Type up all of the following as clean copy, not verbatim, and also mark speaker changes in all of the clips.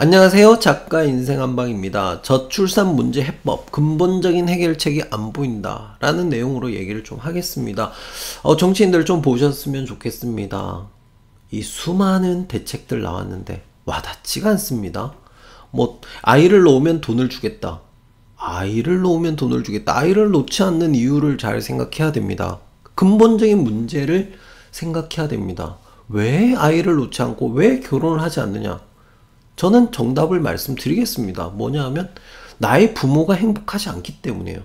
Speaker 1: 안녕하세요. 작가 인생한방입니다. 저출산 문제 해법, 근본적인 해결책이 안 보인다 라는 내용으로 얘기를 좀 하겠습니다. 정치인들 좀 보셨으면 좋겠습니다. 이 수많은 대책들 나왔는데 와닿지가 않습니다. 아이를 놓으면 돈을 주겠다. 아이를 놓으면 돈을 주겠다. 아이를 놓지 않는 이유를 잘 생각해야 됩니다. 근본적인 문제를 생각해야 됩니다. 왜 아이를 놓지 않고 왜 결혼을 하지 않느냐? 저는 정답을 말씀드리겠습니다. 뭐냐 하면 나의 부모가 행복하지 않기 때문이에요.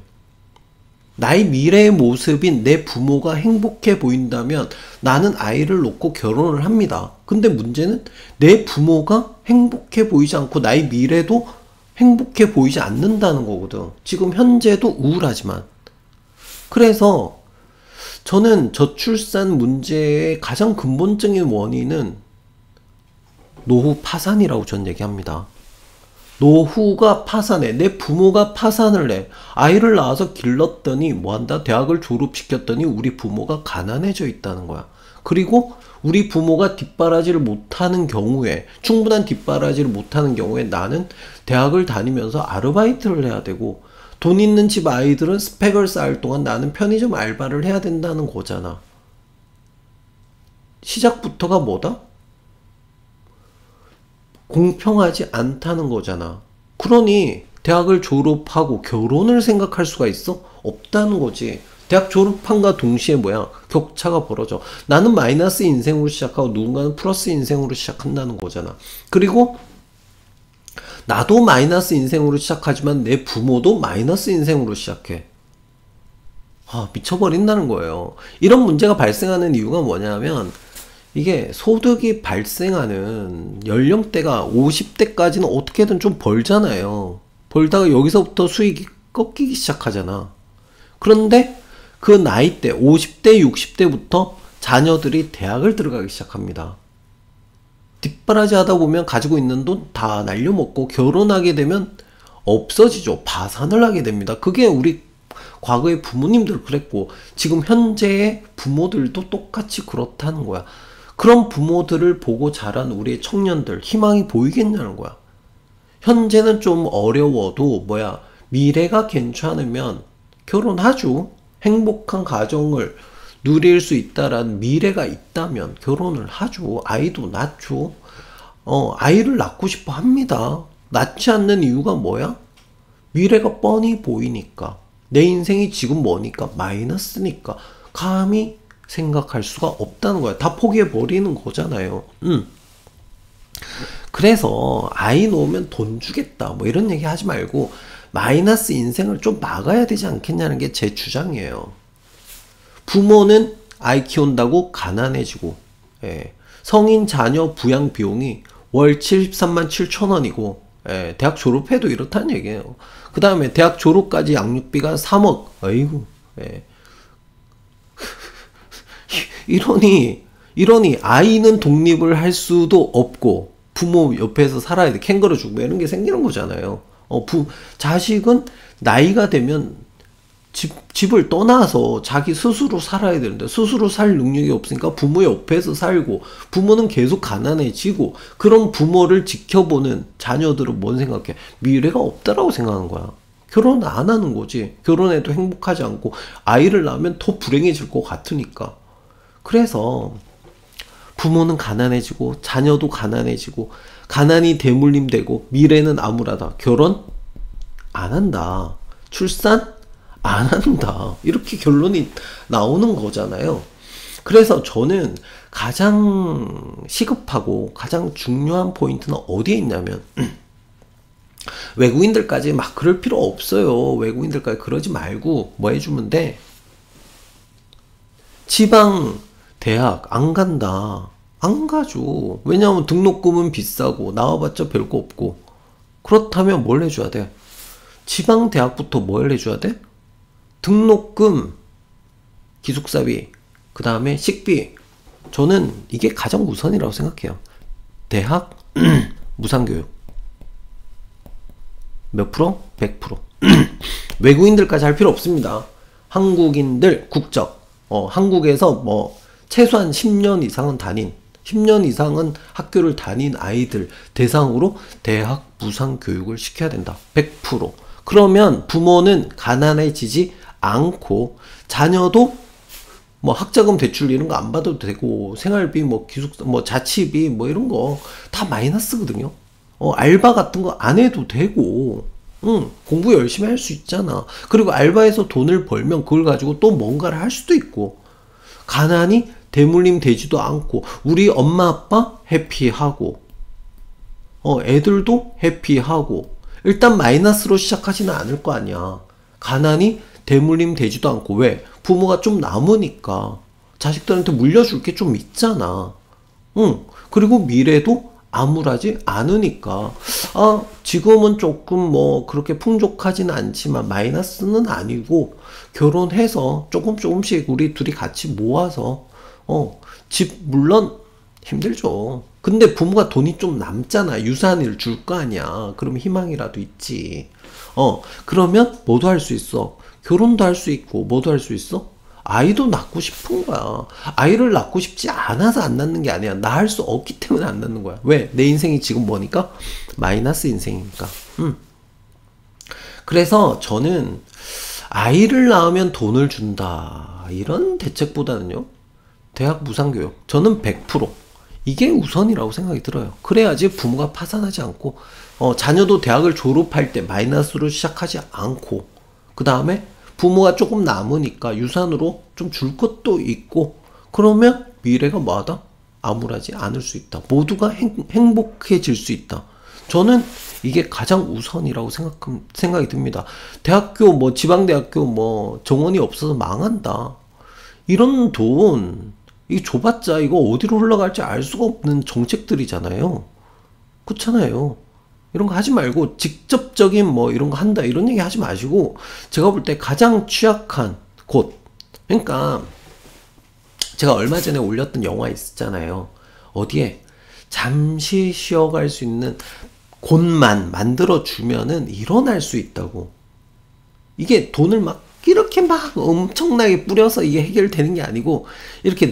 Speaker 1: 나의 미래의 모습인 내 부모가 행복해 보인다면 나는 아이를 놓고 결혼을 합니다. 근데 문제는 내 부모가 행복해 보이지 않고 나의 미래도 행복해 보이지 않는다는 거거든. 지금 현재도 우울하지만. 그래서 저는 저출산 문제의 가장 근본적인 원인은 노후 파산이라고 전 얘기합니다. 노후가 파산해. 내 부모가 파산을 해. 아이를 낳아서 길렀더니 뭐한다? 대학을 졸업시켰더니 우리 부모가 가난해져 있다는 거야. 그리고 우리 부모가 뒷바라지를 못하는 경우에, 충분한 뒷바라지를 못하는 경우에 나는 대학을 다니면서 아르바이트를 해야 되고, 돈 있는 집 아이들은 스펙을 쌓을 동안 나는 편의점 알바를 해야 된다는 거잖아. 시작부터가 뭐다? 공평하지 않다는 거잖아. 그러니 대학을 졸업하고 결혼을 생각할 수가 있어? 없다는 거지. 대학 졸업한과 동시에 뭐야? 격차가 벌어져. 나는 마이너스 인생으로 시작하고 누군가는 플러스 인생으로 시작한다는 거잖아. 그리고 나도 마이너스 인생으로 시작하지만 내 부모도 마이너스 인생으로 시작해. 미쳐버린다는 거예요. 이런 문제가 발생하는 이유가 뭐냐면 이게 소득이 발생하는 연령대가 50대까지는 어떻게든 좀 벌잖아요. 벌다가 여기서부터 수익이 꺾이기 시작하잖아. 그런데 그 나이대 50대, 60대부터 자녀들이 대학을 들어가기 시작합니다. 뒷바라지 하다 보면 가지고 있는 돈 다 날려먹고 결혼하게 되면 없어지죠. 파산을 하게 됩니다. 그게 우리 과거의 부모님들 그랬고 지금 현재의 부모들도 똑같이 그렇다는 거야. 그런 부모들을 보고 자란 우리의 청년들 희망이 보이겠냐는 거야. 현재는 좀 어려워도 미래가 괜찮으면 결혼하죠. 행복한 가정을 누릴 수 있다라는 미래가 있다면 결혼을 하죠. 아이도 낳죠. 아이를 낳고 싶어 합니다. 낳지 않는 이유가 뭐야? 미래가 뻔히 보이니까. 내 인생이 지금 뭐니까? 마이너스니까. 감히 생각할 수가 없다는 거야. 다 포기해버리는 거잖아요. 그래서 아이 놓으면 돈 주겠다 이런 얘기 하지 말고 마이너스 인생을 좀 막아야 되지 않겠냐는 게 제 주장이에요. 부모는 아이 키운다고 가난해지고, 성인 자녀 부양 비용이 월 73만 7천 원이고 대학 졸업해도 이렇다는 얘기예요. 그 다음에 대학 졸업까지 양육비가 3억. 아이고. 이러니 아이는 독립을 할 수도 없고 부모 옆에서 살아야 돼. 캥거루 주고 이런 게 생기는 거잖아요. 자식은 나이가 되면 집을 떠나서 자기 스스로 살아야 되는데 스스로 살 능력이 없으니까 부모 옆에서 살고 부모는 계속 가난해지고 그런 부모를 지켜보는 자녀들은 뭔 생각해? 미래가 없다라고 생각하는 거야. 결혼 안 하는 거지. 결혼해도 행복하지 않고 아이를 낳으면 더 불행해질 것 같으니까. 그래서 부모는 가난해지고 자녀도 가난해지고 가난이 대물림되고 미래는 암울하다. 결혼 안 한다. 출산 안 한다. 이렇게 결론이 나오는 거잖아요. 그래서 저는 가장 시급하고 가장 중요한 포인트는 어디에 있냐면 외국인들까지 막 그럴 필요 없어요. 외국인들까지 그러지 말고 뭐 해주면 돼? 지방 대학 안 간다. 안 가죠. 왜냐하면 등록금은 비싸고 나와봤자 별거 없고. 그렇다면 뭘 해줘야 돼? 지방 대학부터 뭘 해줘야 돼? 등록금, 기숙사비, 그 다음에 식비. 저는 이게 가장 우선이라고 생각해요. 대학 무상교육 몇 프로? 100%. 외국인들까지 할 필요 없습니다. 한국인들 국적, 한국에서 최소한 10년 이상은 다닌 10년 이상은 학교를 다닌 아이들 대상으로 대학 무상 교육을 시켜야 된다. 100%. 그러면 부모는 가난해지지 않고 자녀도 뭐 학자금 대출 이런 거 안 받아도 되고 생활비 뭐 기숙사 뭐 자취비 뭐 이런 거 다 마이너스거든요. 알바 같은 거 안 해도 되고 공부 열심히 할 수 있잖아. 그리고 알바해서 돈을 벌면 그걸 가지고 또 뭔가를 할 수도 있고 가난이 대물림 되지도 않고 우리 엄마 아빠 해피하고 애들도 해피하고 일단 마이너스로 시작하지는 않을 거 아니야. 가난이 대물림 되지도 않고 왜? 부모가 좀 남으니까 자식들한테 물려줄 게 좀 있잖아. 그리고 미래도 암울하지 않으니까 지금은 조금 뭐 그렇게 풍족하지는 않지만 마이너스는 아니고 결혼해서 조금씩 우리 둘이 같이 모아서 집 물론 힘들죠. 근데 부모가 돈이 좀 남잖아. 유산을 줄 거 아니야. 그러면 희망이라도 있지. 그러면 뭐도 할 수 있어. 결혼도 할 수 있고 뭐도 할 수 있어. 아이도 낳고 싶은 거야. 아이를 낳고 싶지 않아서 안 낳는 게 아니야. 낳을 수 없기 때문에 안 낳는 거야. 왜? 내 인생이 지금 뭐니까? 마이너스 인생이니까. 그래서 저는 아이를 낳으면 돈을 준다. 이런 대책보다는요. 대학 무상교육. 저는 100%. 이게 우선이라고 생각이 들어요. 그래야지 부모가 파산하지 않고 자녀도 대학을 졸업할 때 마이너스로 시작하지 않고 그 다음에 부모가 조금 남으니까 유산으로 좀 줄 것도 있고 그러면 미래가 뭐하다? 암울하지 않을 수 있다. 모두가 행복해질 수 있다. 저는 이게 가장 우선이라고 생각이 듭니다. 대학교 뭐 지방대학교 뭐 정원이 없어서 망한다. 이런 돈 이 줘봤자 이거 어디로 흘러갈지 알 수가 없는 정책들이잖아요. 그렇잖아요. 이런 거 하지 말고 직접적인 뭐 이런 거 한다 이런 얘기 하지 마시고 제가 볼 때 가장 취약한 곳 그러니까 제가 얼마 전에 올렸던 영화 있었잖아요. 어디에 잠시 쉬어갈 수 있는 곳만 만들어 주면은 일어날 수 있다고. 이게 돈을 막 이렇게 막 엄청나게 뿌려서 이게 해결되는 게 아니고 이렇게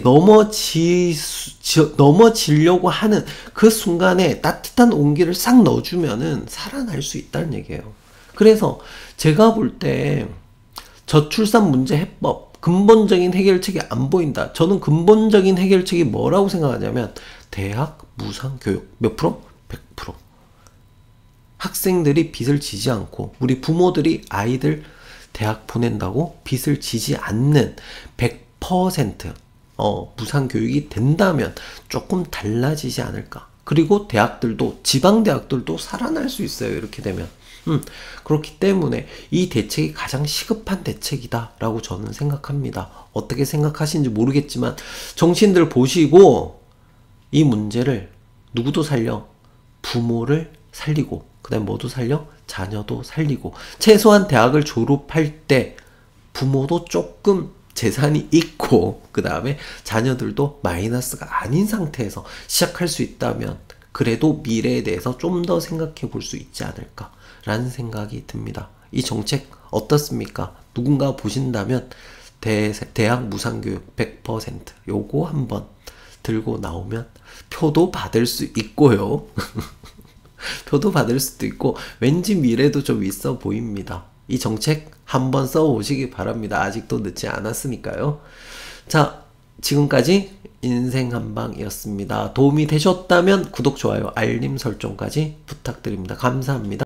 Speaker 1: 넘어지려고 하는 그 순간에 따뜻한 온기를 싹 넣어주면은 살아날 수 있다는 얘기예요. 그래서 제가 볼 때 저출산 문제 해법 근본적인 해결책이 안 보인다. 저는 근본적인 해결책이 뭐라고 생각하냐면 대학 무상교육 몇 프로? 100%. 학생들이 빚을 지지 않고 우리 부모들이 아이들 대학 보낸다고 빚을 지지 않는 100% 무상교육이 된다면 조금 달라지지 않을까. 그리고 대학들도 지방대학들도 살아날 수 있어요. 이렇게 되면. 그렇기 때문에 이 대책이 가장 시급한 대책이다 라고 저는 생각합니다. 어떻게 생각하시는지 모르겠지만 정치인들 보시고 이 문제를 누구도 살려? 부모를 살리고 그 다음에 뭐도 살려? 자녀도 살리고 최소한 대학을 졸업할 때 부모도 조금 재산이 있고 그 다음에 자녀들도 마이너스가 아닌 상태에서 시작할 수 있다면 그래도 미래에 대해서 좀 더 생각해 볼 수 있지 않을까 라는 생각이 듭니다. 이 정책 어떻습니까? 누군가 보신다면 대학 무상교육 100% 요거 한번 들고 나오면 표도 받을 수 있고요. 표도 받을 수도 있고 왠지 미래도 좀 있어 보입니다. 이 정책 한번 써보시기 바랍니다. 아직도 늦지 않았으니까요. 자, 지금까지 인생한방이었습니다. 도움이 되셨다면 구독, 좋아요, 알림 설정까지 부탁드립니다. 감사합니다.